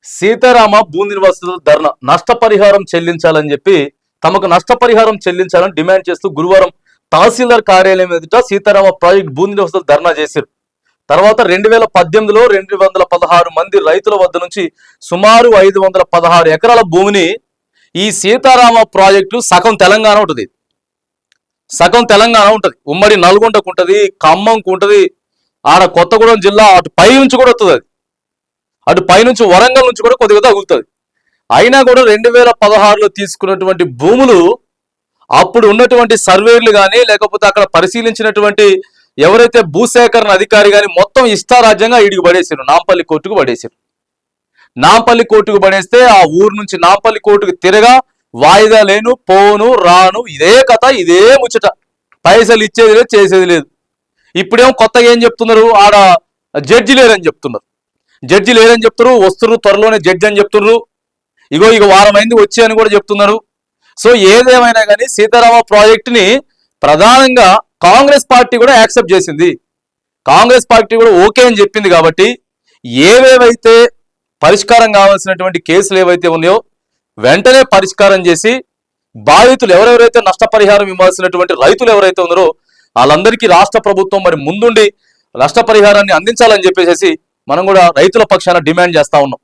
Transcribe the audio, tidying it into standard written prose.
సీతారామ భూ నివాసుల ధర్నా నష్టపరిహారం చెల్లించాలని చెప్పి తమకు నష్టపరిహారం చెల్లించాలని డిమాండ్ చేస్తూ గురువారం తహసీల్దార్ కార్యాలయం ఎదుట సీతారామ ప్రాజెక్ట్ భూ నివాసులు ధర్నా చేశారు. తర్వాత 2018లో 216 మంది రైతుల వద్ద నుంచి సుమారు 516 ఎకరాల భూమిని ఈ సీతారామ ప్రాజెక్టు సగం తెలంగాణ ఉంటుంది, ఉమ్మడి నల్గొండకు ఉంటుంది, ఖమ్మంకు ఉంటుంది, ఆడ కొత్తగూడెం జిల్లా అటు పై నుంచి కూడా వస్తుంది, అటు పైనుంచి వరంగల్ నుంచి కూడా కొద్దిగా తగులుతుంది. అయినా కూడా 2016లో తీసుకున్నటువంటి భూములు అప్పుడు ఉన్నటువంటి సర్వేర్లు కానీ లేకపోతే అక్కడ పరిశీలించినటువంటి ఎవరైతే భూసేకరణ అధికారి కానీ మొత్తం ఇష్టారాజ్యంగా ఈడికి పడేసారు, నాంపల్లి కోర్టుకు పడేసారు. నాంపల్లి కోర్టుకు పడేస్తే ఆ ఊరు నుంచి నాంపల్లి కోర్టుకు తిరగా వాయిదా లేను, పోను రాను, ఇదే కథ, ఇదే ముచ్చట. పైసలు ఇచ్చేది లేదు, చేసేది లేదు. ఇప్పుడేమో కొత్తగా ఏం చెప్తున్నారు, ఆడ జడ్జి లేరని చెప్తున్నారు. వస్తున్నారు త్వరలోనే జడ్జి అని చెప్తున్నారు. ఇగో వారం అయింది వచ్చి అని కూడా చెప్తున్నారు. సో ఏదేమైనా కానీ సీతారామ ప్రాజెక్టుని ప్రధానంగా కాంగ్రెస్ పార్టీ కూడా యాక్సెప్ట్ చేసింది, కాంగ్రెస్ పార్టీ కూడా ఓకే అని చెప్పింది. కాబట్టి ఏవేవైతే పరిష్కారం కావాల్సినటువంటి కేసులు ఏవైతే ఉన్నాయో వెంటనే పరిష్కారం చేసి బాధితులు ఎవరెవరైతే నష్టపరిహారం ఇవ్వాల్సినటువంటి రైతులు ఎవరైతే ఉన్నారో వాళ్ళందరికీ రాష్ట్ర ప్రభుత్వం మరి ముందుండి నష్టపరిహారాన్ని అందించాలని చెప్పేసి మనం కూడా రైతుల పక్షాన డిమాండ్ చేస్తా ఉన్నాం.